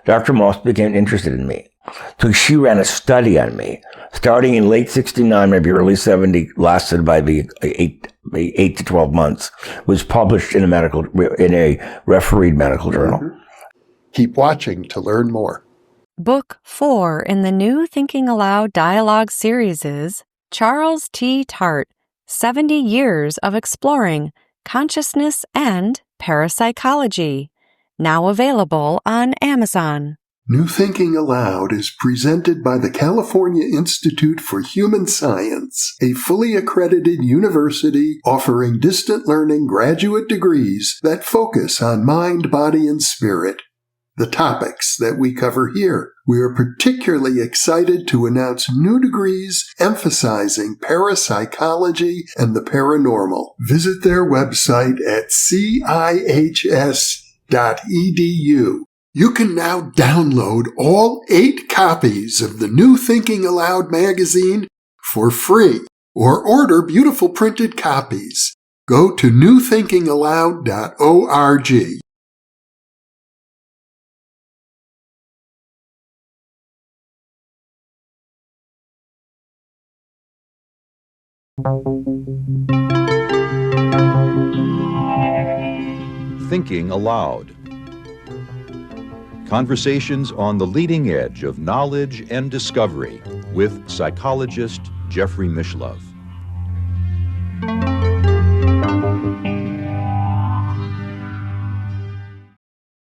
Dr. Moss became interested in me. So she ran a study on me, starting in late 69, maybe early 70, lasted by the 8 to 12 months, was published in a refereed medical journal. Mm-hmm. Keep watching to learn more. Book 4 in the new Thinking Aloud dialogue series is Charles T. Tart, 70 Years of Exploring Consciousness and Parapsychology, now available on Amazon. New Thinking Aloud is presented by the California Institute for Human Science, a fully accredited university offering distant learning graduate degrees that focus on mind, body, and spirit. The topics that we cover here. We are particularly excited to announce new degrees emphasizing parapsychology and the paranormal. Visit their website at cihs.edu. You can now download all 8 copies of the New Thinking Aloud magazine for free, or order beautiful printed copies. Go to newthinkingaloud.org. Thinking Aloud. Conversations on the leading edge of knowledge and discovery with psychologist Jeffrey Mishlove.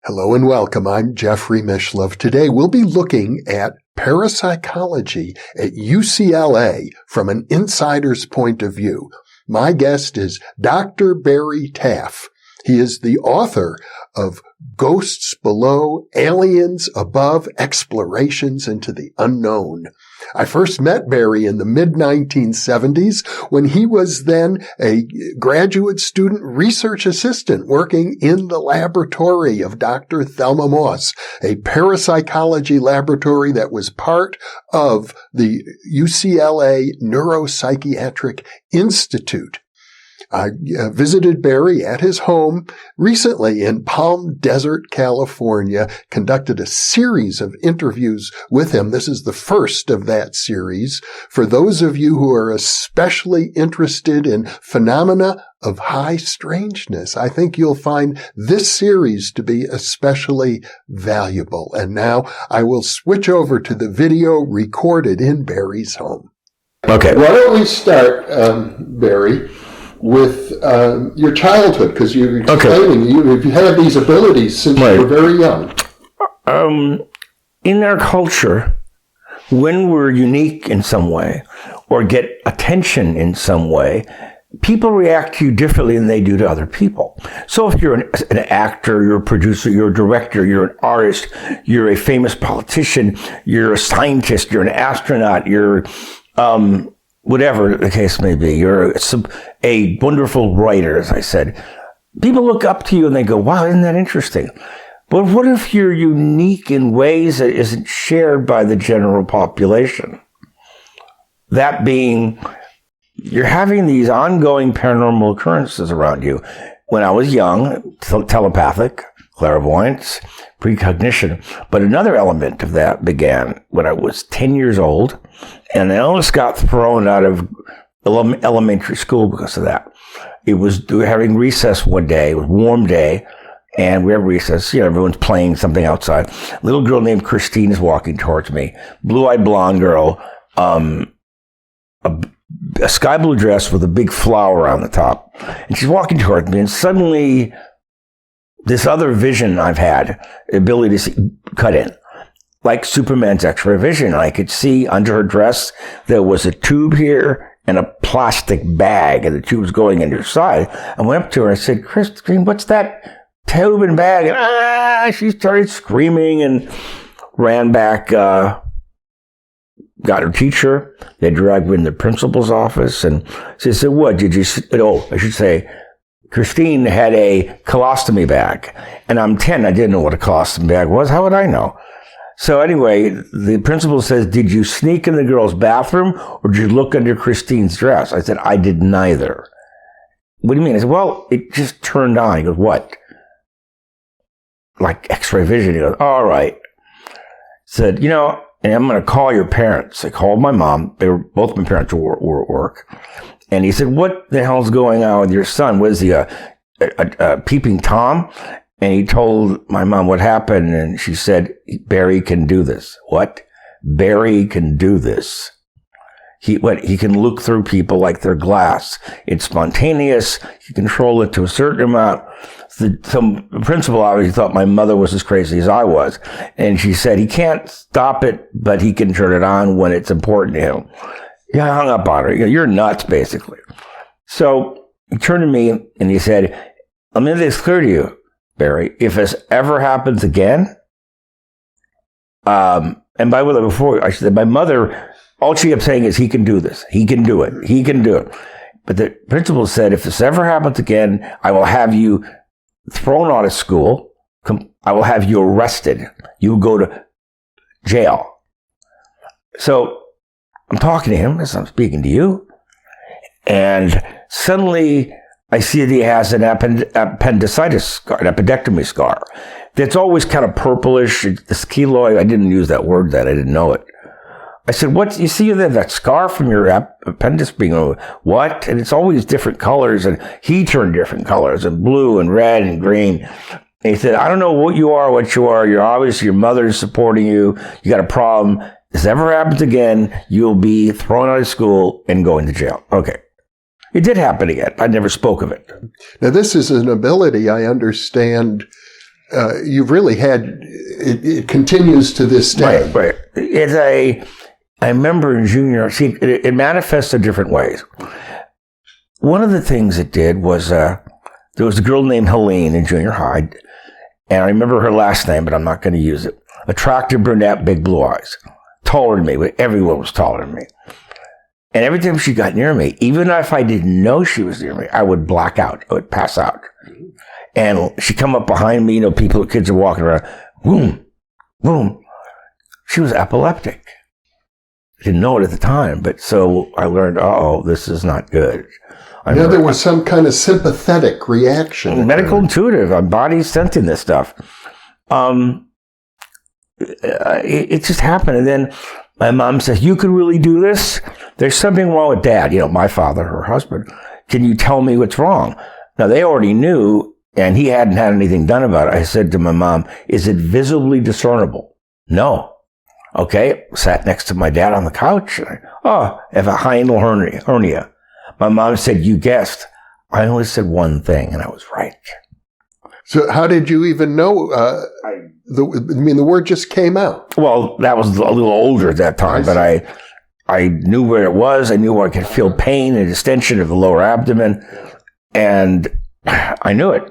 Hello and welcome. I'm Jeffrey Mishlove. Today we'll be looking at parapsychology at UCLA from an insider's point of view. My guest is Dr. Barry Taff. He is the author of Ghosts Below, Aliens Above, Explorations into the Unknown. I first met Barry in the mid-1970s when he was then a graduate student research assistant working in the laboratory of Dr. Thelma Moss, a parapsychology laboratory that was part of the UCLA Neuropsychiatric Institute. I visited Barry at his home recently in Palm Desert, California, conducted a series of interviews with him. This is the first of that series. For those of you who are especially interested in phenomena of high strangeness, I think you'll find this series to be especially valuable. And now I will switch over to the video recorded in Barry's home. Okay. Why don't we start, Barry, with your childhood, because you're explaining you've had these abilities since you were very young. In our culture, when we're unique in some way or get attention in some way, people react to you differently than they do to other people. So if you're an actor, you're a producer, you're a director, you're an artist, you're a famous politician, you're a scientist, you're an astronaut, you're whatever the case may be, you're a wonderful writer, as I said. People look up to you and they go, wow, isn't that interesting? But what if you're unique in ways that isn't shared by the general population? That being, you're having these ongoing paranormal occurrences around you. When I was young, telepathic, clairvoyance, precognition. But another element of that began when I was 10 years old, and I almost got thrown out of elementary school because of that. We were having recess one day, it was a warm day, and we have recess, everyone's playing something outside. A little girl named Christine is walking towards me, blue-eyed blonde girl, a sky blue dress with a big flower on the top. And she's walking towards me, and suddenly this other vision I've had, the ability to see, cut in. Like Superman's X-ray vision. I could see under her dress there was a tube here and a plastic bag, and the tube was going into her side. I went up to her and I said, Christine, what's that tube and bag? And she started screaming and ran back, got her teacher. They dragged her in the principal's office, and she said, what did you see? Oh, I should say, Christine had a colostomy bag, and I'm 10. I didn't know what a colostomy bag was. How would I know? So anyway, the principal says, did you sneak in the girl's bathroom or did you look under Christine's dress? I said, I did neither. What do you mean? I said, well, it just turned on. He goes, what? Like X-ray vision. He goes, all right. said, you know, and I'm going to call your parents. I called my mom. Both my parents were at work. And he said, what the hell's going on with your son? Was he a peeping Tom? And he told my mom what happened. And she said, Barry can do this. What? Barry can do this. He can look through people like they're glass. It's spontaneous. He can control it to a certain amount. Some principal obviously thought my mother was as crazy as I was. And she said, he can't stop it, but he can turn it on when it's important to him. Yeah, I hung up on her. You're nuts, basically. So he turned to me and he said, let me make this clear to you, Barry. If this ever happens again, and by the way, before I said, my mother, all she kept saying is, he can do this. He can do it. He can do it. But the principal said, if this ever happens again, I will have you thrown out of school. I will have you arrested. You will go to jail. So I'm talking to him as I'm speaking to you. And suddenly I see that he has an appendicitis scar, an appendectomy scar. That's always kind of purplish. It's keloid. I didn't use that word then. I didn't know it. I said, what? You see that scar from your appendix being, what? And it's always different colors. And he turned different colors, and blue and red and green. And he said, I don't know what you are. You're obviously, your mother's supporting you. You got a problem. If this ever happens again, you'll be thrown out of school and going to jail. Okay. It did happen again. I never spoke of it. Now, this is an ability I understand you've really had. It continues to this day. Right. I remember in junior, it manifests in different ways. One of the things it did was, there was a girl named Helene in junior high, and I remember her last name, but I'm not going to use it. Attractive brunette, big blue eyes. Taller than me, but everyone was taller than me. And every time she got near me, even if I didn't know she was near me, I would black out. I would pass out. And she'd come up behind me, kids are walking around, boom, boom. She was epileptic. I didn't know it at the time, but so I learned, this is not good. There was some kind of sympathetic reaction. Medical intuitive. Our body's sensing this stuff. It just happened. And then my mom says, you can really do this? There's something wrong with Dad. My father, her husband. Can you tell me what's wrong? Now, they already knew, and he hadn't had anything done about it. I said to my mom, is it visibly discernible? No. Okay, sat next to my dad on the couch. I have a hiatal hernia. My mom said, you guessed. I only said one thing, and I was right. So how did you even know? The word just came out. Well, that was a little older at that time, but I knew where it was. I knew where I could feel pain and distension of the lower abdomen, and I knew it.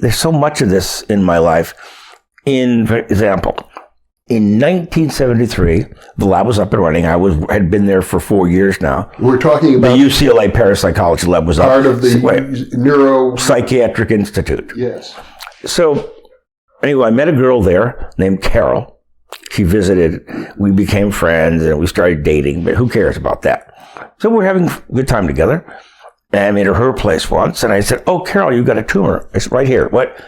There's so much of this in my life. For example, in 1973, the lab was up and running. I had been there for 4 years now. We're talking about the UCLA Parapsychology Lab was part of the Neuropsychiatric Institute. Yes. So anyway, I met a girl there named Carol. She visited. We became friends and we started dating. But who cares about that? So we're having a good time together. And I made her place once, and I said, "Oh, Carol, you got a tumor. It's right here. What?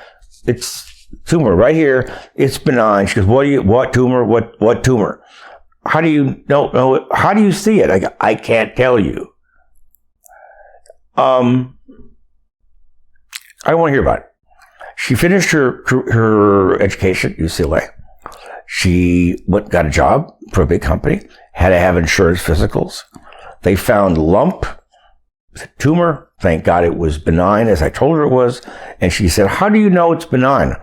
It's." Tumor right here. It's benign. She goes, what tumor? What tumor? How do you know? How do you see it? I go, I can't tell you. I don't want to hear about it. She finished her education at UCLA. She got a job for a big company, had to have insurance physicals. They found a lump, a tumor. Thank God it was benign, as I told her it was. And she said, how do you know it's benign?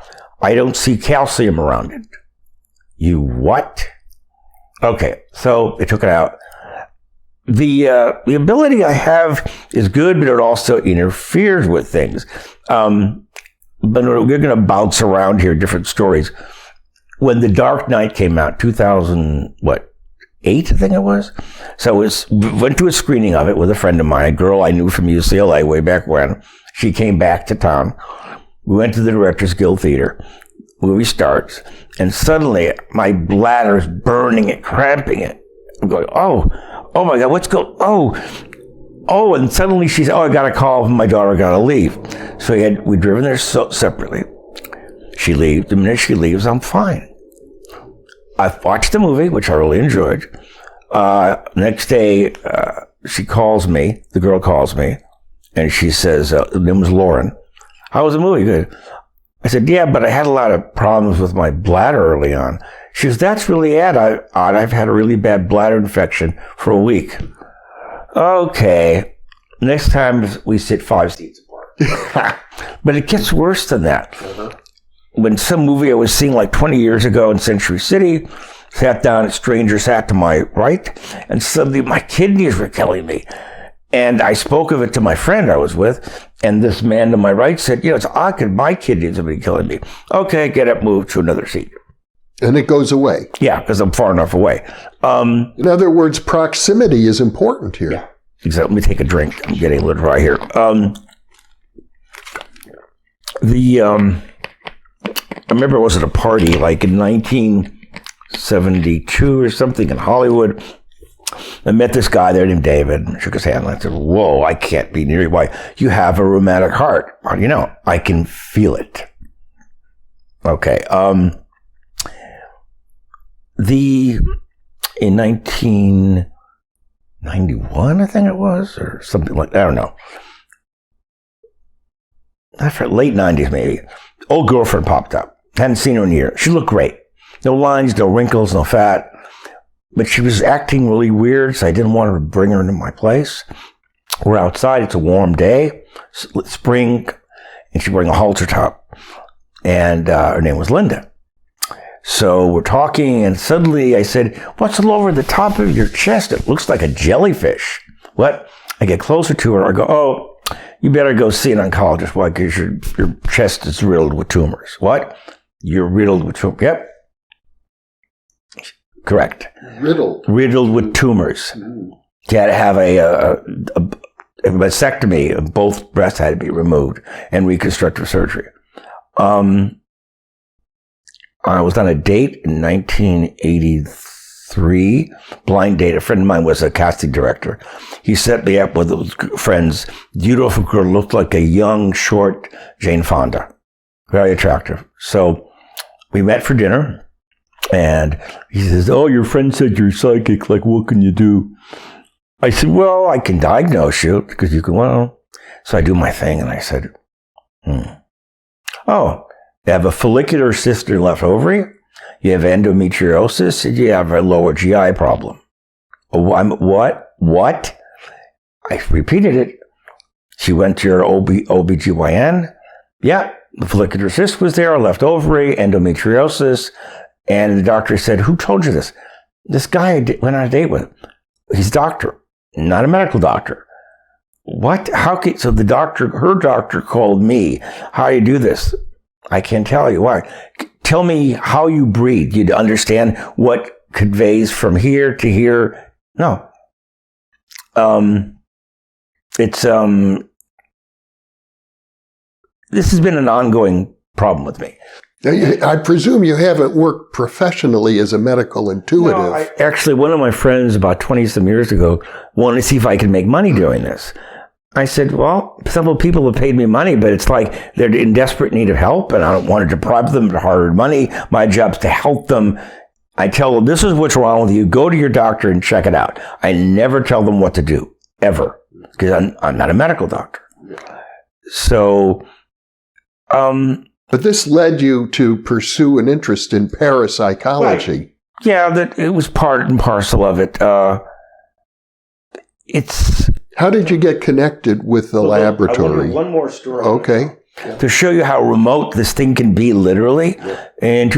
I don't see calcium around it. You what? Okay, so they took it out. The ability I have is good, but it also interferes with things. But we're going to bounce around here, different stories. When The Dark Knight came out, 2008, I think it was. So went to a screening of it with a friend of mine, a girl I knew from UCLA way back when. She came back to town. We went to the Directors Guild Theater. Movie starts, and suddenly my bladder's burning it, cramping it. I'm going, oh my God, what's going? Oh, and suddenly she said, I got a call from my daughter, got to leave. So we'd driven there separately. She leaves. The minute she leaves, I'm fine. I watched the movie, which I really enjoyed. Next day, she calls me. The girl calls me, and she says, her name was Lauren. How was the movie? Good. I said, yeah, but I had a lot of problems with my bladder early on. She goes, that's really odd. I've had a really bad bladder infection for a week. Okay. Next time we sit 5 seats apart. But it gets worse than that. When some movie I was seeing like 20 years ago in Century City, sat down, a stranger sat to my right, and suddenly my kidneys were killing me. And I spoke of it to my friend I was with, and this man to my right said, it's odd because my kidneys have been killing me. Okay, get up, move to another seat. And it goes away. Yeah, because I'm far enough away. In other words, proximity is important here. Yeah, exactly. Let me take a drink. I'm getting a little dry here. I remember I was at a party like in 1972 or something in Hollywood. I met this guy there named David, shook his hand, and I said, whoa, I can't be near you. Why? You have a rheumatic heart. How do you know? I can feel it. Okay. In 1991, I think it was, or something like that, I don't know. After late 90s, maybe. Old girlfriend popped up. Hadn't seen her in a year. She looked great. No lines, no wrinkles, no fat. But she was acting really weird, so I didn't want to bring her into my place. We're outside. It's a warm day, spring, and she's wearing a halter top. And her name was Linda. So we're talking, and suddenly I said, what's all over the top of your chest? It looks like a jellyfish. What? I get closer to her. I go, oh, you better go see an oncologist. Why? Because your chest is riddled with tumors. What? You're riddled with tumors. Yep. Correct. Riddled with tumors. She had to have a mastectomy. Both breasts had to be removed and reconstructive surgery. I was on a date in 1983, blind date. A friend of mine was a casting director. He set me up with those friends. Beautiful girl, looked like a young, short Jane Fonda. Very attractive. So we met for dinner. And he says, oh, your friend said you're psychic. Like, what can you do? I said, well, I can diagnose you because you can, well. So I do my thing. And I said, oh, you have a follicular cyst in your left ovary. You have endometriosis. And you have a lower GI problem. Oh, what? I repeated it. She went to your OBGYN. Yeah, the follicular cyst was there, left ovary, endometriosis. And the doctor said, who told you this? This guy I went on a date with. He's a doctor, not a medical doctor. What? How can, so her doctor called me. How do you do this? I can't tell you. Why? Tell me how you breathe. You understand what conveys from here to here? No. This has been an ongoing problem with me. I presume you haven't worked professionally as a medical intuitive. No, actually, one of my friends about 20-some years ago wanted to see if I could make money doing this. I said, well, several people have paid me money, but it's like they're in desperate need of help, and I don't want to deprive them of hard money. My job's to help them. I tell them, this is what's wrong with you. Go to your doctor and check it out. I never tell them what to do, ever, because I'm not a medical doctor. So, but this led you to pursue an interest in parapsychology. Right. Yeah, that it was part and parcel of it. How did you get connected with the laboratory? One more story. Okay. To show you how remote this thing can be, literally. In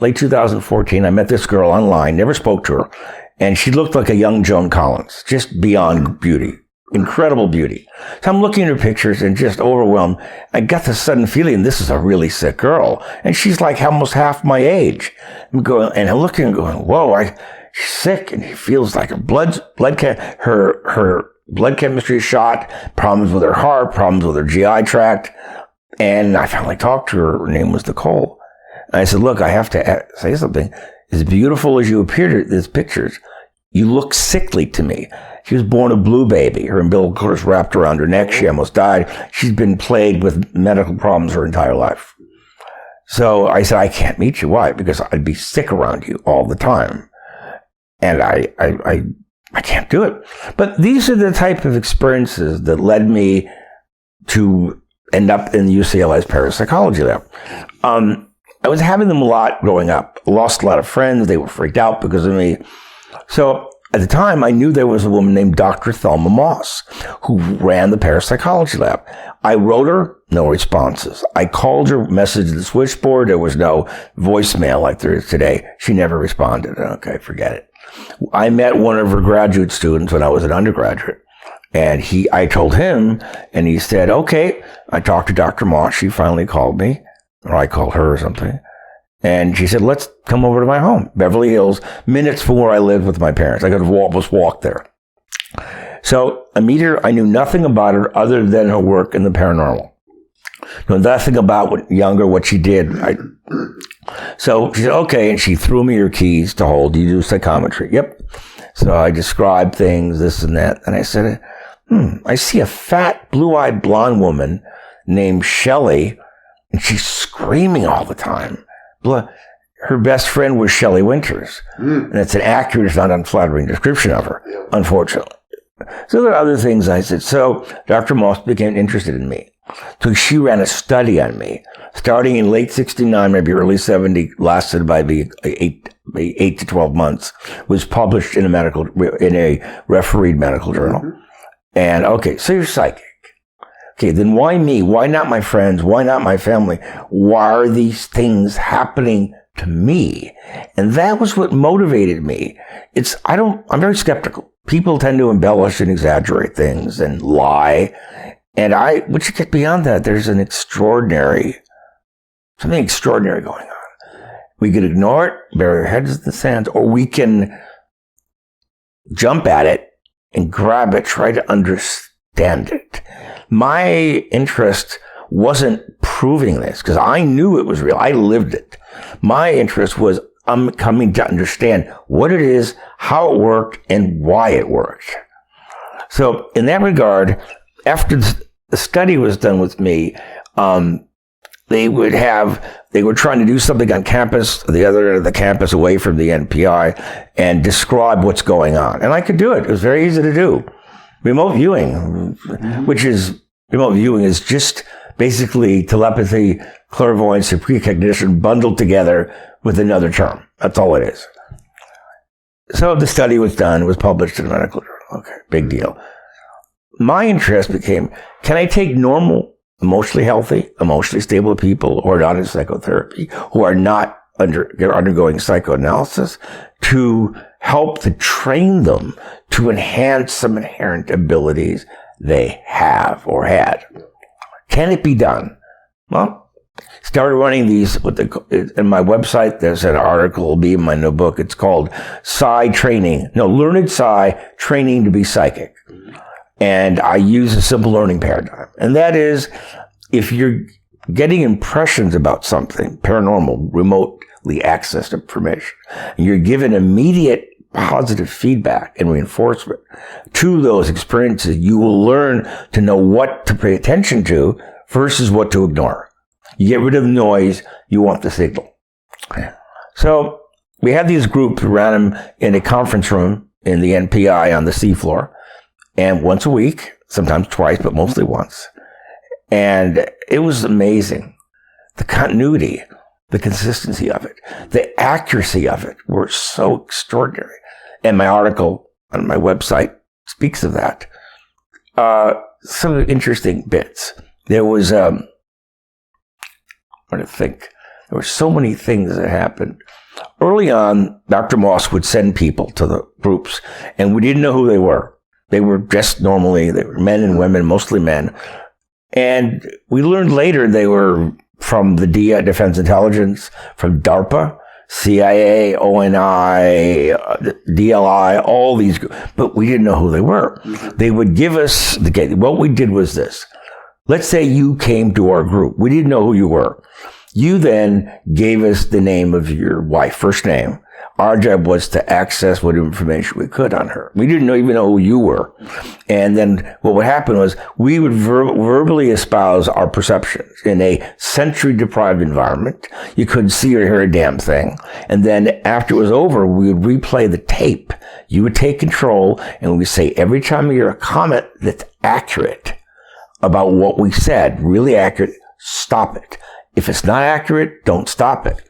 late 2014, I met this girl online, never spoke to her, and she looked like a young Joan Collins, just beyond beauty. Incredible beauty. So I'm looking at her pictures and just overwhelmed. I got this sudden feeling this is a really sick girl. And she's like almost half my age. I'm looking and going, whoa, she's sick. And it feels like her her blood chemistry is shot, problems with her heart, problems with her GI tract. And I finally talked to her. Her name was Nicole. And I said, look, I have to say something. As beautiful as you appear in these pictures, you look sickly to me. She was born a blue baby. Her umbilical cord was wrapped around her neck. She almost died. She's been plagued with medical problems her entire life. So I said, I can't meet you. Why? Because I'd be sick around you all the time. And I can't do it. But these are the type of experiences that led me to end up in UCLA's parapsychology lab. I was having them a lot growing up. Lost a lot of friends. They were freaked out because of me. So at the time, I knew there was a woman named Dr. Thelma Moss who ran the parapsychology lab. I wrote her, no responses. I called her, messaged the switchboard. There was no voicemail like there is today. She never responded. Okay, forget it. I met one of her graduate students when I was an undergraduate. And I told him, and he said, okay. I talked to Dr. Moss. She finally called me, or I called her or something. And she said, let's come over to my home, Beverly Hills, minutes from where I lived with my parents. I could just walk there. So I meet her. I knew nothing about her other than her work in the paranormal. Knew nothing about what she did. So she said, okay. And she threw me her keys to hold. You do psychometry. Yep. So I described things, this and that. And I said, I see a fat, blue-eyed blonde woman named Shelley, and she's screaming all the time. Her best friend was Shelley Winters. And it's an accurate, if not unflattering description of her, unfortunately. So there are other things I said. So Dr. Moss became interested in me. So she ran a study on me, starting in late 69, maybe early 70, lasted about 8 to 12 months, was published in a refereed medical journal. And okay, so you're psychic. Okay, then why me? Why not my friends? Why not my family? Why are these things happening to me? And that was what motivated me. I'm very skeptical. People tend to embellish and exaggerate things and lie. And once you get beyond that, there's something extraordinary going on. We could ignore it, bury our heads in the sand, or we can jump at it and grab it, try to understand it. My interest wasn't proving this because I knew it was real. I lived it. My interest was I'm coming to understand what it is, how it worked, and why it worked. So in that regard, after the study was done with me, they were trying to do something on campus, the other end of the campus away from the NPI, and describe what's going on. And I could do it. It was very easy to do. Remote viewing is just basically telepathy, clairvoyance, and precognition bundled together with another term. That's all it is. So the study was done, was published in a medical journal. Okay, big deal. My interest became, can I take normal, emotionally healthy, emotionally stable people who are not in psychotherapy, who are not undergoing psychoanalysis, to help to train them to enhance some inherent abilities they have or had? Can it be done? Well, started running these in my website. There's an article, will be in my new book. It's called Learned Psi Training to be Psychic. And I use a simple learning paradigm. And that is, if you're getting impressions about something, paranormal, remotely accessed information, and you're given immediate positive feedback and reinforcement to those experiences, you will learn to know what to pay attention to versus what to ignore. You get rid of the noise, you want the signal. So we had these groups, we ran them in a conference room in the NPI on the seafloor, and once a week, sometimes twice, but mostly once. And it was amazing. The continuity, the consistency of it, the accuracy of it were so extraordinary. And my article on my website speaks of that. Some interesting bits. There was, there were so many things that happened. Early on, Dr. Moss would send people to the groups, and we didn't know who they were. They were dressed normally. They were men and women, mostly men. And we learned later they were from the Defense Intelligence, from DARPA, CIA, ONI, DLI, all these groups. But we didn't know who they were. They would give us, what we did was this. Let's say you came to our group. We didn't know who you were. You then gave us the name of your wife, first name, Our job was to access what information we could on her. We didn't even know who you were. And then what would happen was we would verbally espouse our perceptions in a sensory-deprived environment. You couldn't see or hear a damn thing. And then after it was over, we would replay the tape. You would take control, and we say, every time you hear a comment that's accurate about what we said, really accurate, stop it. If it's not accurate, don't stop it.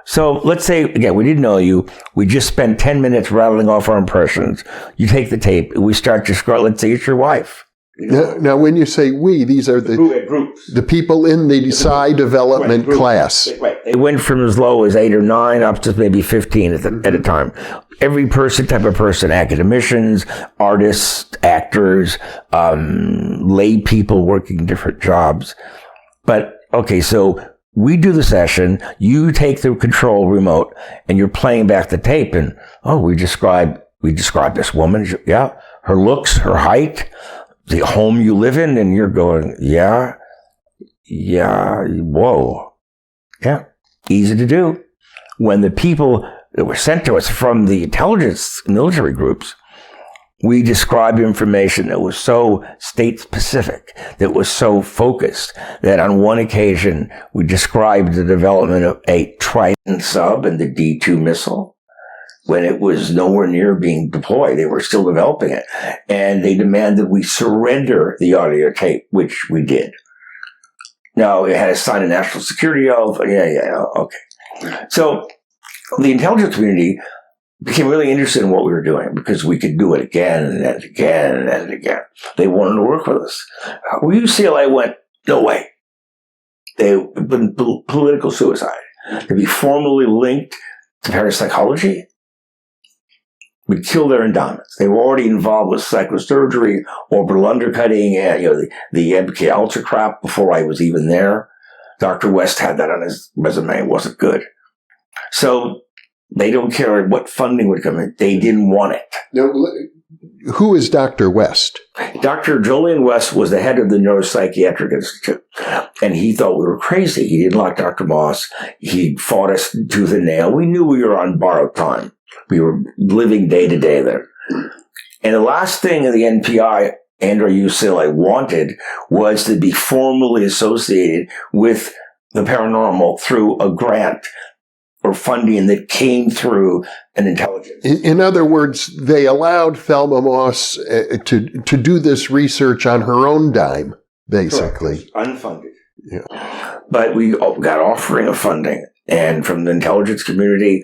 So let's say, again, we didn't know you. We just spent 10 minutes rattling off our impressions. You take the tape, and we start to scroll. Let's say it's your wife. Now, when you say we, these are the people in the Psi Development class. Right. They went from as low as 8 or 9 up to maybe 15 at a time. Every type of person, academicians, artists, actors, lay people working different jobs. But, okay, so we do the session, you take the control remote, and you're playing back the tape, and, we describe this woman, yeah, her looks, her height, the home you live in, and you're going, yeah, whoa. Yeah, easy to do. When the people that were sent to us from the intelligence military groups, we described information that was so state-specific, that was so focused, that on one occasion we described the development of a Trident sub and the D-2 missile when it was nowhere near being deployed. They were still developing it. And they demanded we surrender the audio tape, which we did. Now, it had to sign a national security oath. Okay. So the intelligence community became really interested in what we were doing because we could do it again and again and again. They wanted to work with us. UCLA went, no way. They've been political suicide. To be formally linked to parapsychology would kill their endowments. They were already involved with psychosurgery, orbital undercutting, and the MK Ultra crap before I was even there. Dr. West had that on his resume. It wasn't good. So they don't care what funding would come in. They didn't want it. Now, who is Dr. West? Dr. Julian West was the head of the Neuropsychiatric Institute, and he thought we were crazy. He didn't like Dr. Moss. He fought us tooth and nail. We knew we were on borrowed time. We were living day to day there. And the last thing the NPI and or UCLA wanted was to be formally associated with the paranormal through a grant or funding that came through an intelligence. In other words, they allowed Thelma Moss to do this research on her own dime, basically. Correct. Unfunded. Yeah. But we got offering of funding. And from the intelligence community,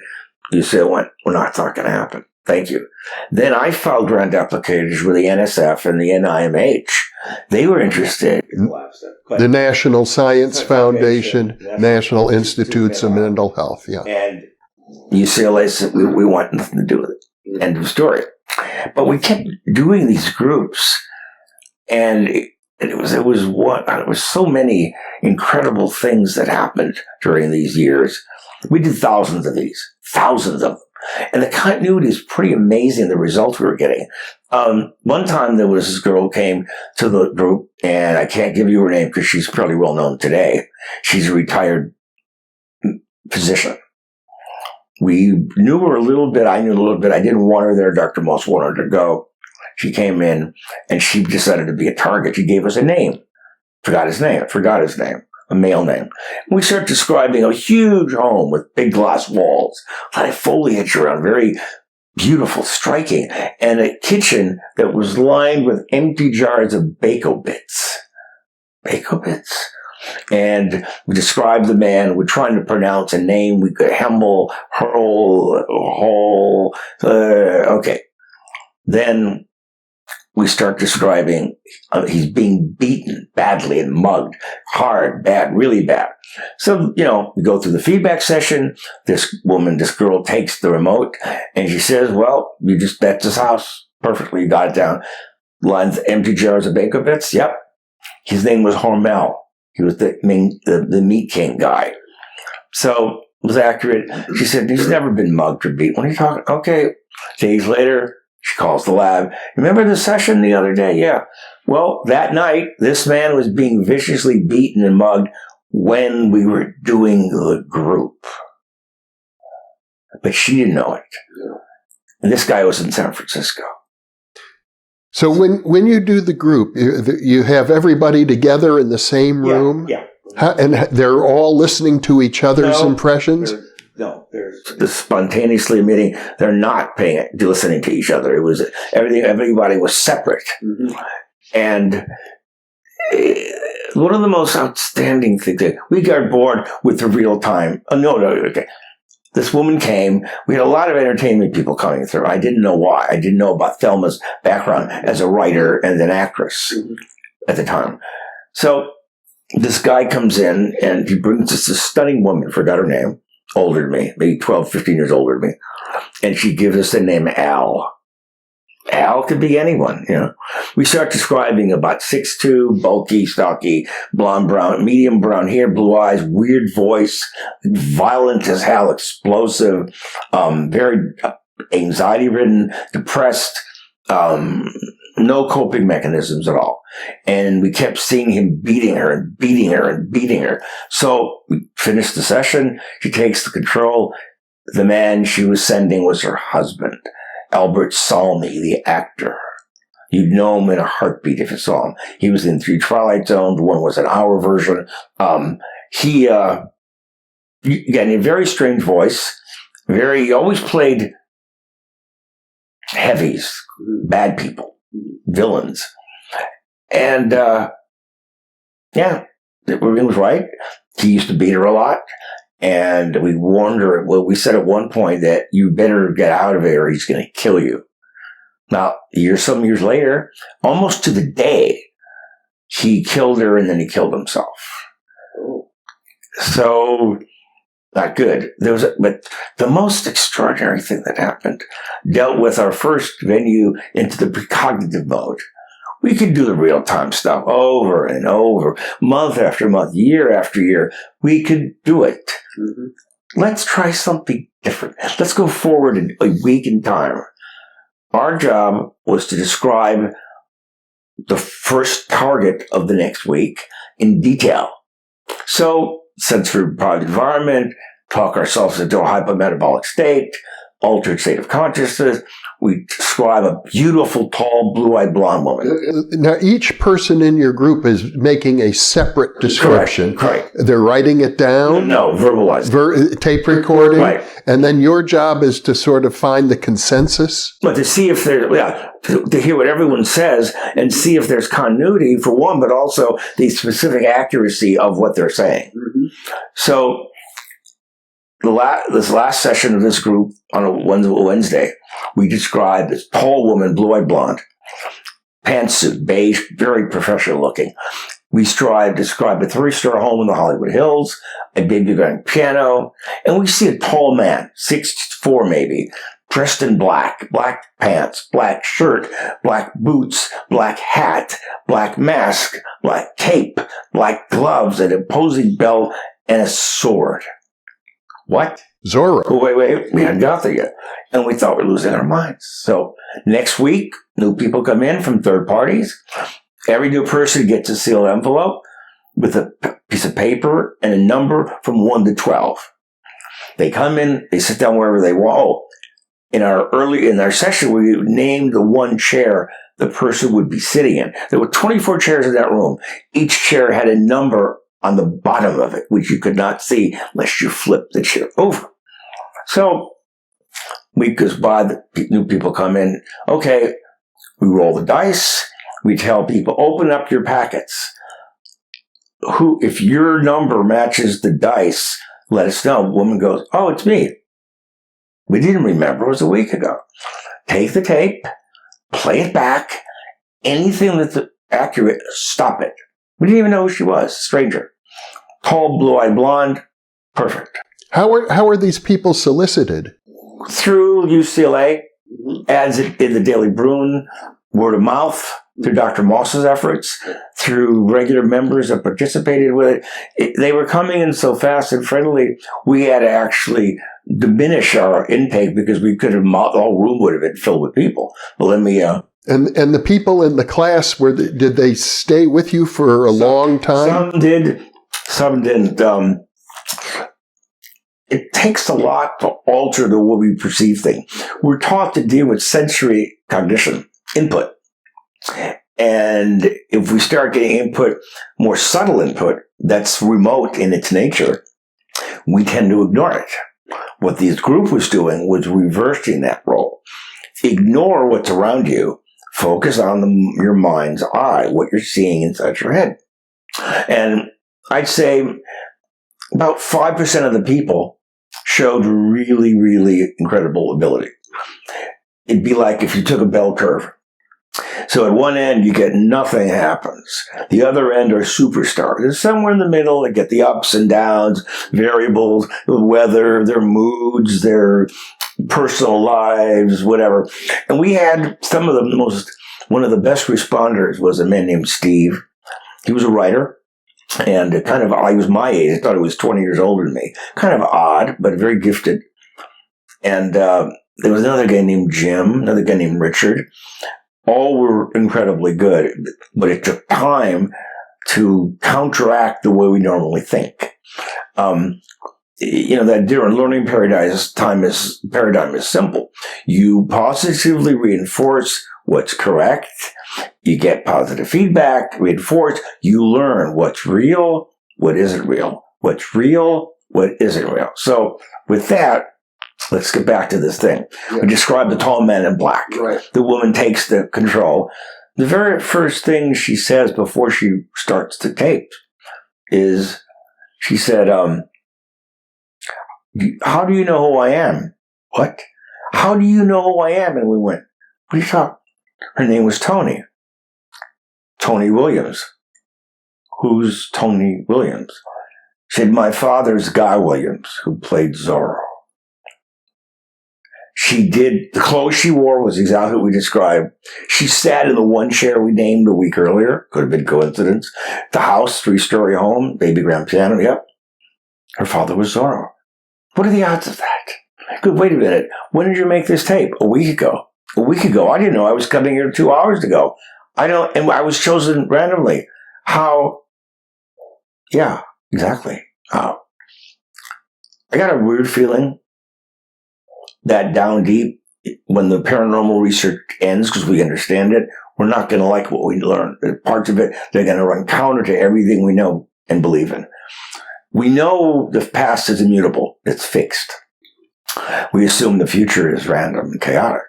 UCLA went, well, no, it's not going to happen. Thank you. Then I filed grant applications with the NSF and the NIMH. They were interested. The National Science Foundation, National Institutes of Mental Health, yeah. And UCLA said, we want nothing to do with it. End of story. But we kept doing these groups, and it was so many incredible things that happened during these years. We did thousands of them. And the continuity is pretty amazing, the results we were getting. One time there was this girl came to the group, and I can't give you her name because she's probably well known today. She's a retired physician. We knew her a little bit. I knew a little bit. I didn't want her there. Dr. Moss wanted her to go. She came in, and she decided to be a target. She gave us a name. Forgot his name. A male name. We start describing a huge home with big glass walls, a lot of foliage around, very beautiful, striking, and a kitchen that was lined with empty jars of Bako bits. And we described the man. We're trying to pronounce a name. We could Hemmel, Hurl, Hall. Okay. Then we start describing he's being beaten badly and mugged, hard, bad, really bad. So, we go through the feedback session. This girl takes the remote, and she says, well, that's his house. Perfectly, you got it down. Lines empty jars of Bako bits. Yep. His name was Hormel. He was the Meat King guy. So it was accurate. She said, he's never been mugged or beaten. What are you talking? Okay. Days later, she calls the lab. Remember the session the other day? Yeah. Well, that night, this man was being viciously beaten and mugged when we were doing the group. but she didn't know it. And this guy was in San Francisco. So when you do the group, you have everybody together in the same room? Yeah. And they're all listening to each other's impressions? They're spontaneously emitting. They're not listening to each other. It was everything. Everybody was separate. Mm-hmm. And one of the most outstanding things, we got bored with the real time. Okay. This woman came. We had a lot of entertainment people coming through. I didn't know why. I didn't know about Thelma's background as a writer and an actress at the time. So this guy comes in and he brings us this stunning woman, forgot her name, older than me, maybe 12, 15 years older than me. And she gives us the name Al. Al could be anyone, We start describing about 6'2", bulky, stocky, blonde, brown, medium brown hair, blue eyes, weird voice, violent as hell, explosive, very anxiety-ridden, depressed, no coping mechanisms at all. And we kept seeing him beating her and beating her and beating her. So we finished the session. She takes the control. The man she was sending was her husband, Albert Salmi, the actor. You'd know him in a heartbeat if you saw him. He was in 3 Twilight Zones. One was an hour version. He got a very strange voice. He always played heavies, bad people, villains. And, everything was right. He used to beat her a lot. And we warned her, we said at one point that you better get out of it or he's going to kill you. Now, some years later, almost to the day, he killed her and then he killed himself. So, not good. But the most extraordinary thing that happened dealt with our first venue into the precognitive mode. We could do the real-time stuff over and over, month after month, year after year. We could do it. Mm-hmm. Let's try something different. Let's go forward a week in time. Our job was to describe the first target of the next week in detail. So, sensory product environment, talk ourselves into a hypometabolic state, altered state of consciousness. We describe a beautiful, tall, blue-eyed blonde woman. Now, each person in your group is making a separate description. Correct. They're writing it down? No, verbalized. Tape recording? Right. And then your job is to sort of find the consensus? But to see if to hear what everyone says and see if there's continuity for one, but also the specific accuracy of what they're saying. Mm-hmm. So, this last session of this group on a Wednesday, we described this tall woman, blue-eyed blonde, pantsuit, beige, very professional looking. We described a 3-star home in the Hollywood Hills, a baby grand piano, and we see a tall man, 6'4" maybe, dressed in black pants, black shirt, black boots, black hat, black mask, black cape, black gloves, an imposing belt, and a sword. What? Zorro. Oh, wait. We hadn't got there yet. And we thought we were losing our minds. So next week, new people come in from third parties. Every new person gets a sealed envelope with a piece of paper and a number from 1 to 12. They come in, they sit down wherever they want. In our session, we named the one chair the person would be sitting in. There were 24 chairs in that room. Each chair had a number on the bottom of it, which you could not see unless you flipped the chair over. So, week goes by, the new people come in. Okay, we roll the dice. We tell people, open up your packets. If your number matches the dice, let us know. The woman goes, oh, it's me. We didn't remember. It was a week ago. Take the tape, play it back. Anything that's accurate, stop it. We didn't even know who she was. Stranger. Tall, blue-eyed blonde. Perfect. How are these people solicited? Through UCLA, ads in the Daily Bruin, word of mouth, through Dr. Moss's efforts, through regular members that participated with it. They were coming in so fast and friendly, we had to actually diminish our intake because we could have, the whole room would have been filled with people. But let me... And the people in the class, did they stay with you for a long time? Some did, some didn't. it takes a lot to alter the way we perceive things. We're taught to deal with sensory cognition, input. And if we start getting input, more subtle input, that's remote in its nature, we tend to ignore it. What this group was doing was reversing that role. Ignore what's around you. Focus on your mind's eye, what you're seeing inside your head. And I'd say about 5% of the people showed really, really incredible ability. It'd be like if you took a bell curve. So at one end, you get nothing happens. The other end are superstars. And somewhere in the middle, they get the ups and downs, variables, the weather, their moods, their personal lives, whatever. And we had one of the best responders was a man named Steve. He was a writer. And he was my age. I thought he was 20 years older than me. Kind of odd, but very gifted. And there was another guy named Jim, another guy named Richard. All were incredibly good, but it took time to counteract the way we normally think. That different learning paradigm is simple. You positively reinforce what's correct. You get positive feedback, reinforce. You learn what's real, what isn't real. What's real, what isn't real. So with that, let's get back to this thing. Yeah. We described the tall man in black. Right. The woman takes the control. The very first thing she says before she starts the tape is, she said, how do you know who I am? What? How do you know who I am? And we went, what are you talking? Her name was Tony. Tony Williams. Who's Tony Williams? She said, my father's Guy Williams, who played Zorro. The clothes she wore was exactly what we described. She sat in the one chair we named a week earlier. Could have been coincidence. The house, 3-story home, baby grand piano, yep. Her father was Zorro. What are the odds of that? Good, wait a minute. When did you make this tape? A week ago. I didn't know I was coming here 2 hours ago. And I was chosen randomly. How? Yeah, exactly. How? I got a weird feeling that down deep, when the paranormal research ends, because we understand it, we're not going to like what we learn. Parts of it, they're going to run counter to everything we know and believe in. We know the past is immutable. It's fixed. We assume the future is random and chaotic.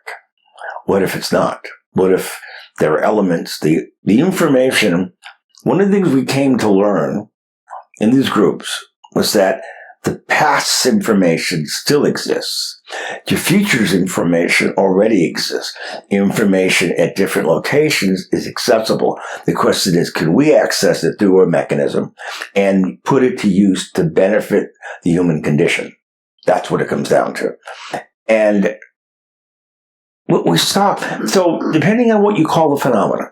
What if it's not? What if there are elements, the information? One of the things we came to learn in these groups was that the past's information still exists. Your future's information already exists. Information at different locations is accessible. The question is, can we access it through a mechanism and put it to use to benefit the human condition? That's what it comes down to. And what we saw, so depending on what you call the phenomenon,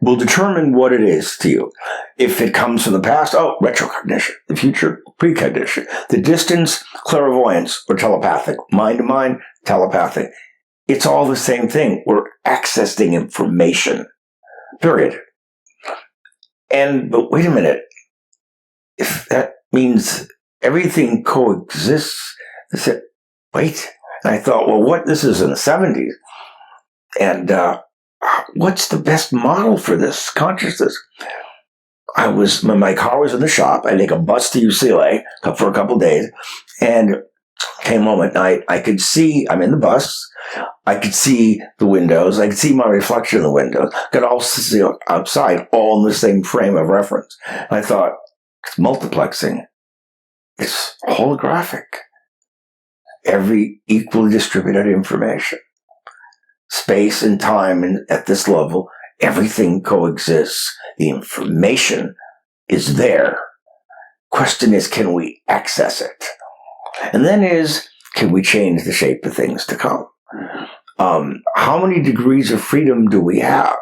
will determine what it is to you. If it comes from the past, retrocognition. The future, precognition. The distance, clairvoyance or telepathic. Mind to mind, telepathic. It's all the same thing. We're accessing information. Period. But wait a minute. If that means everything coexists, I said, wait. And I thought, well, this is in the 70s. And, what's the best model for this consciousness? My car was in the shop. I take a bus to UCLA for a couple of days, and came home at night. I could see, I'm in the bus. I could see the windows. I could see my reflection in the windows. I could also see outside, all in the same frame of reference. And I thought, it's multiplexing. It's holographic. Every equally distributed information. Space and time, and at this level, everything coexists. The information is there. Question is, can we access it? And then can we change the shape of things to come? How many degrees of freedom do we have?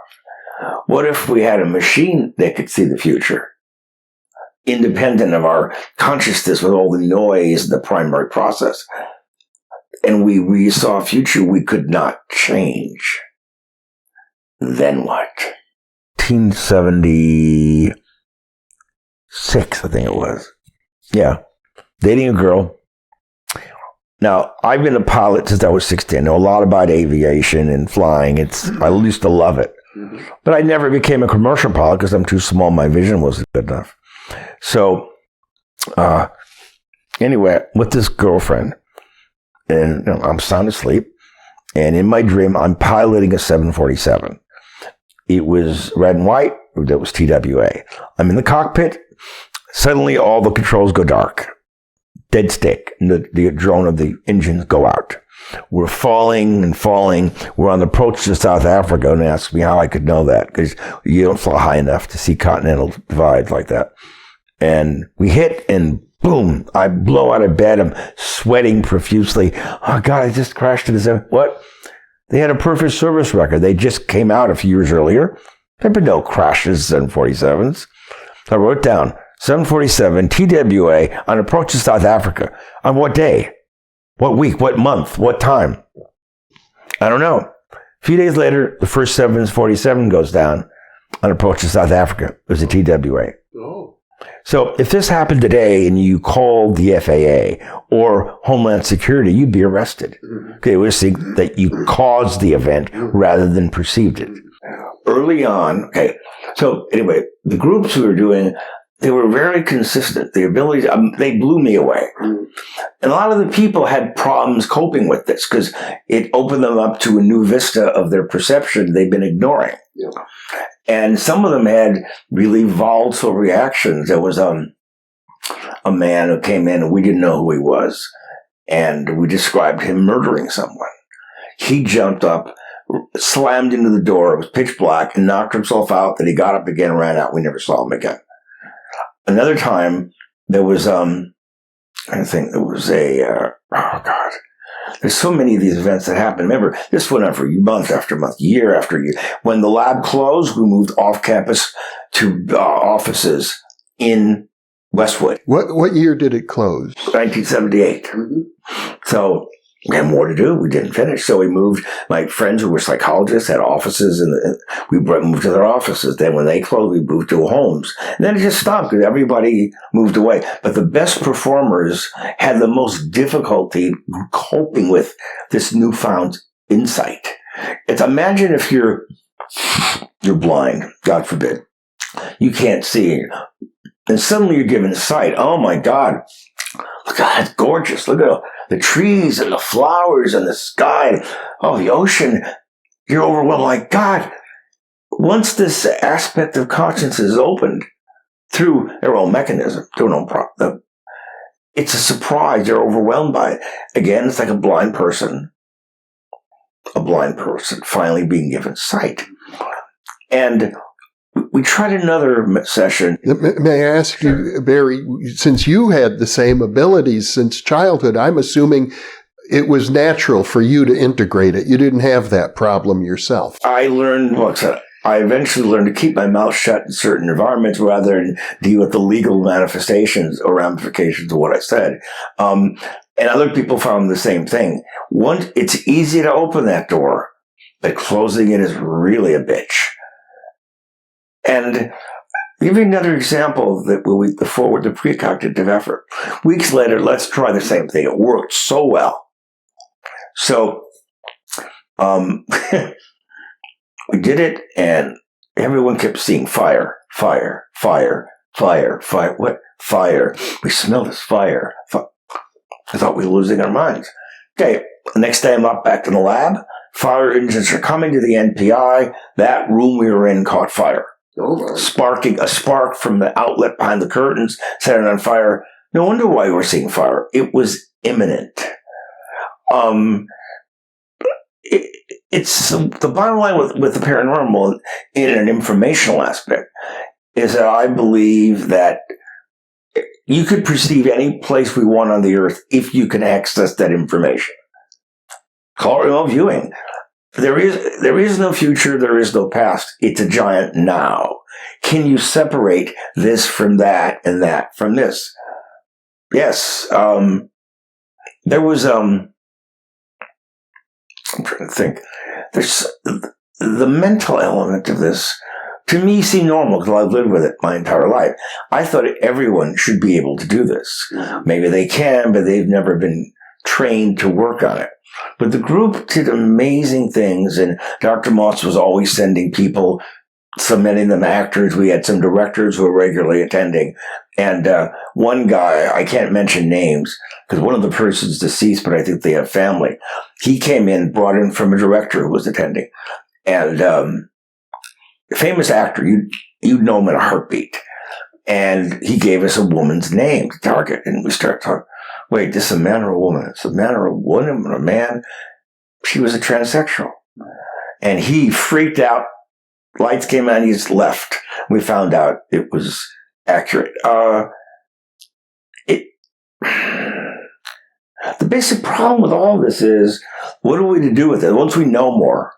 What if we had a machine that could see the future? Independent of our consciousness with all the noise, the primary process. And we saw a future we could not change. Then what? 1976, I think it was. Yeah. Dating a girl. Now, I've been a pilot since I was 16. I know a lot about aviation and flying. I used to love it. But I never became a commercial pilot because I'm too small. My vision wasn't good enough. So, anyway, with this girlfriend, and I'm sound asleep, and in my dream, I'm piloting a 747. It was red and white. That was TWA. I'm in the cockpit. Suddenly, all the controls go dark. Dead stick. And the drone of the engines go out. We're falling and falling. We're on the approach to South Africa, and asked me how I could know that, because you don't fly high enough to see continental divides like that. And we hit, and boom, I blow out of bed. I'm sweating profusely. Oh, God, I just crashed into this. What? They had a perfect service record. They just came out a few years earlier. There have been no crashes, 747s. So I wrote down 747 TWA on approach to South Africa. On what day? What week? What month? What time? I don't know. A few days later, the first 747 goes down on approach to South Africa. It was a TWA. Oh. So if this happened today and you called the FAA or Homeland Security, you'd be arrested. Okay, we're seeing that you caused the event rather than perceived it. Early on, okay, so anyway, the groups we were doing, they were very consistent. The ability, they blew me away. And a lot of the people had problems coping with this because it opened them up to a new vista of their perception they've been ignoring. Yeah. And some of them had really volatile reactions. There was a man who came in and we didn't know who he was. And we described him murdering someone. He jumped up, slammed into the door. It was pitch black and knocked himself out. Then he got up again and ran out. We never saw him again. Another time, there was, I think there was oh God, there's so many of these events that happen. Remember, this went on for month after month, year after year. When the lab closed, we moved off campus to offices in Westwood. What year did it close? 1978. So we had more to do. We didn't finish. So we moved. My friends who were psychologists had offices, and we moved to their offices. Then when they closed, we moved to homes. And then it just stopped because everybody moved away. But the best performers had the most difficulty coping with this newfound insight. Imagine if you're blind, God forbid. You can't see. And suddenly you're given sight. Oh my God. Look at that, it's gorgeous. Look at the trees and the flowers and the sky. Oh, the ocean. You're overwhelmed like, God. Once this aspect of consciousness is opened through their own mechanism, it's a surprise. You're overwhelmed by it. Again, it's like a blind person finally being given sight. And we tried another session. May I ask you, Barry, since you had the same abilities since childhood, I'm assuming it was natural for you to integrate it. You didn't have that problem yourself. I eventually learned to keep my mouth shut in certain environments rather than deal with the legal manifestations or ramifications of what I said. And other people found the same thing. It's easy to open that door, but closing it is really a bitch. And I'll give you another example that will be forward the precognitive effort. Weeks later, let's try the same thing. It worked so well. So, we did it, and everyone kept seeing fire, fire, fire, fire, fire. What? Fire. We smell this fire. I thought we were losing our minds. Okay, the next day I'm up back in the lab. Fire engines are coming to the NPI. That room we were in caught fire. Sparking a spark from the outlet behind the curtains, set it on fire. No wonder why we're seeing fire. It was imminent. It's the bottom line with the paranormal in an informational aspect is that I believe that you could perceive any place we want on the earth if you can access that information. Call it remote viewing. There is no future, there is no past. It's a giant now. Can you separate this from that and that from this? Yes. There was, I'm trying to think. There's the mental element of this, to me, seemed normal because I've lived with it my entire life. I thought everyone should be able to do this. Maybe they can, but they've never been trained to work on it. But the group did amazing things, and Dr. Moss was always sending people, submitting them actors. We had some directors who were regularly attending. And one guy, I can't mention names, because one of the persons deceased, but I think they have family. He came in, brought in from a director who was attending. And famous actor, you'd know him in a heartbeat. And he gave us a woman's name to target. And we start talking, wait, this is a man or a woman? It's a man or a woman or a man? She was a transsexual. And he freaked out. Lights came on, he just left. We found out it was accurate. The basic problem with all this is, what are we to do with it? Once we know more,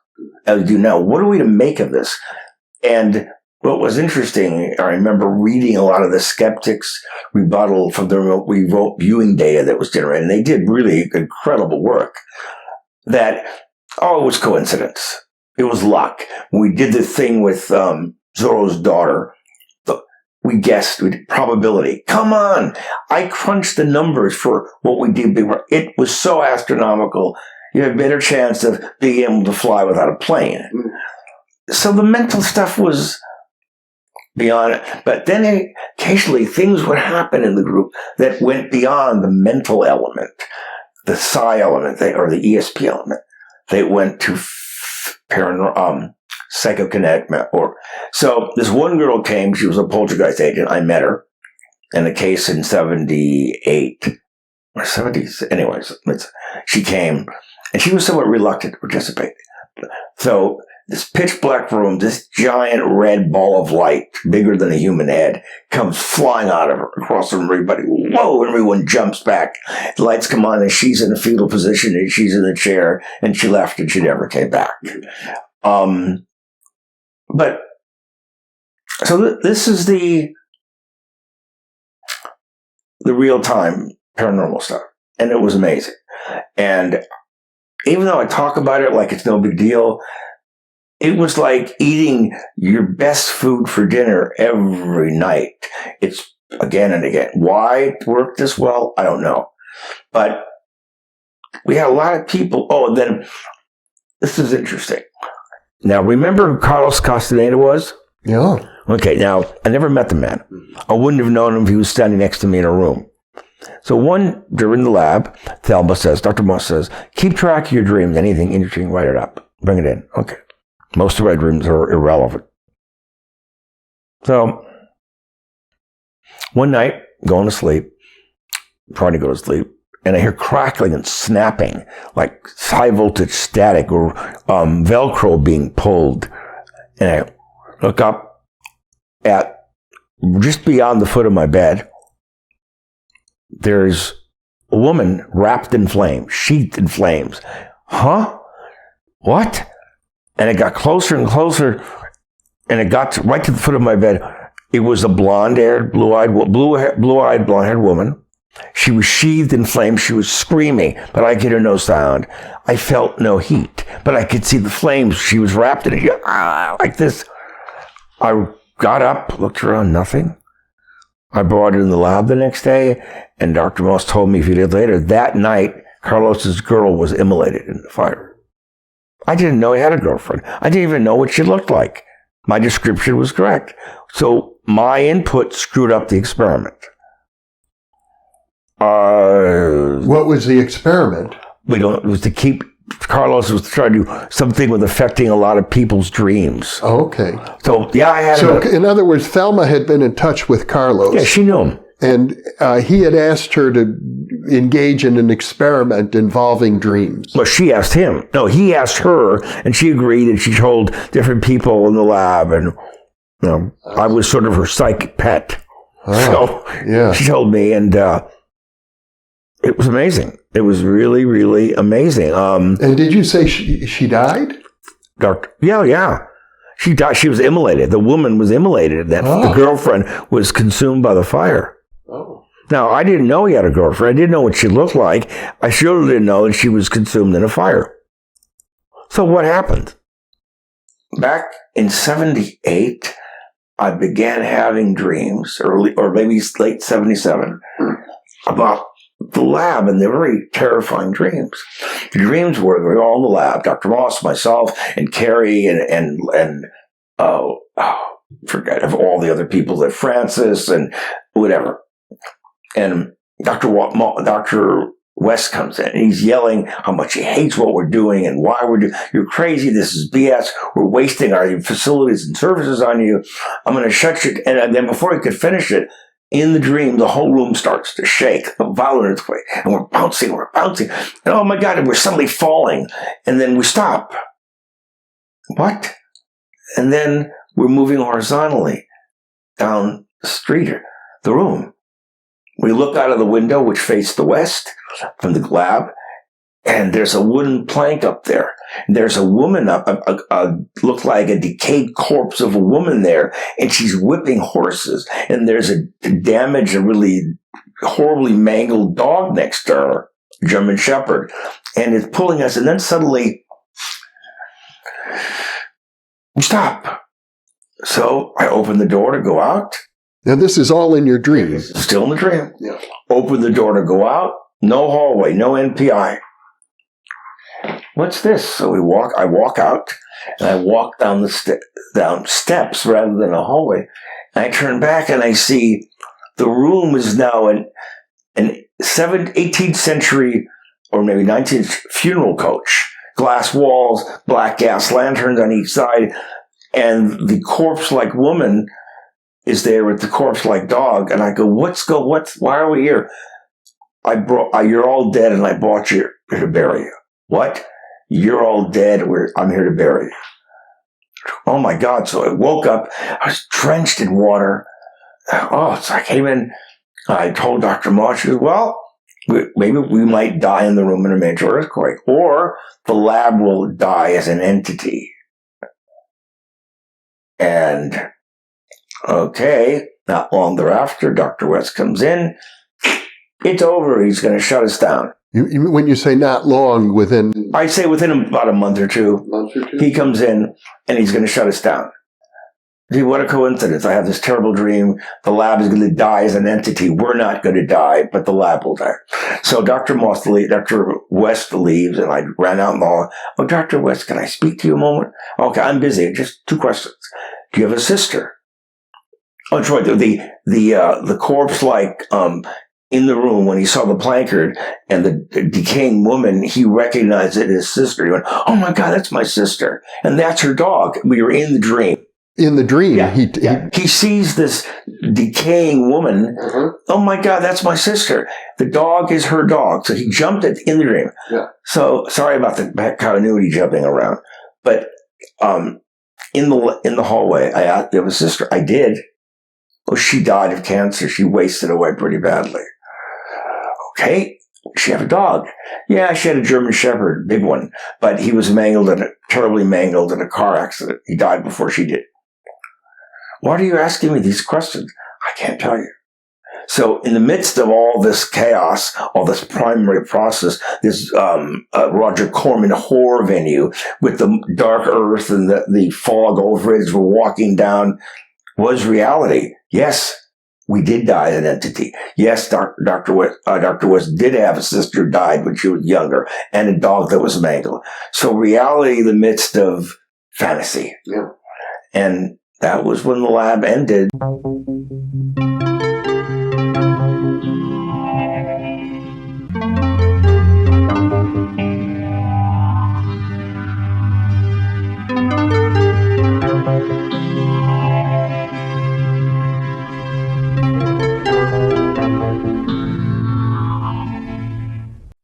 as we do now, what are we to make of this? And what was interesting, I remember reading a lot of the skeptics' rebuttal from the remote viewing data that was generated, and they did really incredible work, that, it was coincidence. It was luck. When we did the thing with Zorro's daughter, we guessed, we did probability. Come on! I crunched the numbers for what we did. It was so astronomical. You had a better chance of being able to fly without a plane. So the mental stuff was beyond it. But then occasionally things would happen in the group that went beyond the mental element, the psi element, or the ESP element. They went to psychokinetic. So this one girl came. She was a poltergeist agent. I met her in a case in 78 or 70s. Anyways, she came, and she was somewhat reluctant to participate. So this pitch black room, this giant red ball of light, bigger than a human head, comes flying out of her across the room. Everybody, whoa! Everyone jumps back. The lights come on, and she's in a fetal position, and she's in the chair, and she left, and she never came back. But so this is the real time paranormal stuff, and it was amazing. And even though I talk about it like it's no big deal, it was like eating your best food for dinner every night. It's again and again. Why it worked this well, I don't know. But we had a lot of people. Oh, and then this is interesting. Now, remember who Carlos Castaneda was? Yeah. Okay, now, I never met the man. I wouldn't have known him if he was standing next to me in a room. So during the lab, Thelma says, Dr. Moss says, keep track of your dreams. Anything interesting, write it up. Bring it in. Okay. Most of my dreams are irrelevant. So, one night, going to sleep, trying to go to sleep, and I hear crackling and snapping, like high voltage static or Velcro being pulled. And I look up at just beyond the foot of my bed. There's a woman wrapped in flames, sheathed in flames. Huh? What? And it got closer and closer, and it got right to the foot of my bed. It was a blonde-haired, blue-eyed, blonde-haired woman. She was sheathed in flames. She was screaming, but I could hear no sound. I felt no heat, but I could see the flames. She was wrapped in it, like this. I got up, looked around, nothing. I brought it in the lab the next day, and Dr. Moss told me a few days later, that night, Carlos's girl was immolated in the fire. I didn't know he had a girlfriend. I didn't even know what she looked like. My description was correct. So my input screwed up the experiment. What was the experiment? It was to keep, Carlos was trying to do something with affecting a lot of people's dreams. Oh, okay. So, yeah, I had So, in other words, Thelma had been in touch with Carlos. Yeah, she knew him. And he had asked her to engage in an experiment involving dreams. Well, she asked him. No, he asked her, and she agreed, and she told different people in the lab, and I was sort of her psychic pet. Oh, so yeah. She told me, and it was amazing. It was really, really amazing. And did you say she died? Yeah. She died. She was immolated. The woman was immolated. The girlfriend was consumed by the fire. Oh. Now, I didn't know he had a girlfriend. I didn't know what she looked like. I sure didn't know that she was consumed in a fire. So what happened? Back in 78, I began having dreams, or maybe late 77, about the lab, and they're very terrifying dreams. The dreams were we were all in the lab, Dr. Moss, myself, and Carrie, and forget of all the other people, that Francis and whatever. And Dr. West comes in, and he's yelling how much he hates what we're doing and why we're doing. You're crazy. This is BS. We're wasting our facilities and services on you. I'm going to shut you. And then before he could finish it, in the dream, the whole room starts to shake, a violent earthquake, and we're bouncing. And oh my God, we're suddenly falling. And then we stop. What? And then we're moving horizontally down the street, the room. We look out of the window, which faced the west from the lab, and there's a wooden plank up there. There's a woman up, looked like a decayed corpse of a woman there, and she's whipping horses. And there's a really horribly mangled dog next to her, German Shepherd, and it's pulling us. And then suddenly, we stop. So I open the door to go out. Now, this is all in your dream. Still in the dream. Yeah. Open the door to go out. No hallway, no NPI. What's this? So I walk out, and I walk down down steps rather than a hallway. And I turn back, and I see the room is now an 18th century or maybe 19th funeral coach. Glass walls, black gas lanterns on each side, and the corpse-like woman is there with the corpse-like dog. And I go, why are we here? You're all dead, and I brought you here to bury you. What? You're all dead. I'm here to bury you. Oh my God. So I woke up. I was drenched in water. So I came in. I told Dr. Moss, she goes, well, maybe we might die in the room in a major earthquake, or the lab will die as an entity. And okay, not long thereafter, Dr. West comes in. It's over. He's going to shut us down. When you say not long, within... I'd say within about a month or two. He comes in, and he's going to shut us down. Gee, what a coincidence. I have this terrible dream. The lab is going to die as an entity. We're not going to die, but the lab will die. So Dr. West leaves, and I ran out in the hall. Oh, Dr. West, can I speak to you a moment? Okay, I'm busy. Just 2 questions. Do you have a sister? Oh, Troy, the corpse-like, in the room, when he saw the placard and the decaying woman, he recognized it as his sister. He went, oh my God, that's my sister. And that's her dog. We were in the dream. In the dream, he sees this decaying woman. Oh my God, that's my sister. The dog is her dog. So he jumped in the dream. Yeah. So sorry about the continuity jumping around. But in the hallway, I asked, do you have a sister? I did. Oh, she died of cancer. She wasted away pretty badly. Okay. She had a dog. Yeah, she had a German Shepherd, big one. But he was terribly mangled in a car accident. He died before she did. Why are you asking me these questions? I can't tell you. So in the midst of all this chaos, all this primary process, this Roger Corman horror venue with the dark earth and the fog over it as we're walking down was reality. Yes, we did die as an entity. Yes, Dr. West did have a sister who died when she was younger and a dog that was mangled. So reality in the midst of fantasy. Yeah. And that was when the lab ended.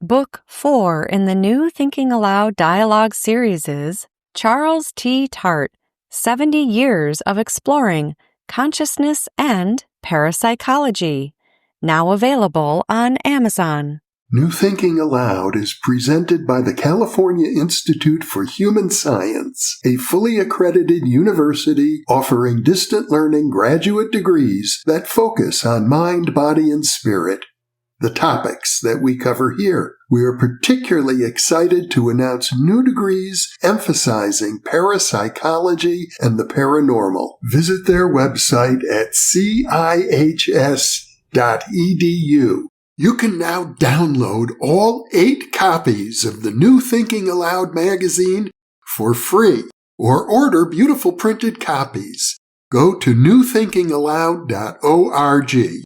Book 4 in the new Thinking Aloud dialogue series is Charles T. Tart, 70 Years of Exploring Consciousness and Parapsychology, now available on Amazon. New Thinking Aloud is presented by the California Institute for Human Science, a fully accredited university offering distant learning graduate degrees that focus on mind, body, and spirit. The topics that we cover here. We are particularly excited to announce new degrees emphasizing parapsychology and the paranormal. Visit their website at cihs.edu. You can now download all 8 copies of the New Thinking Aloud magazine for free, or order beautiful printed copies. Go to newthinkingaloud.org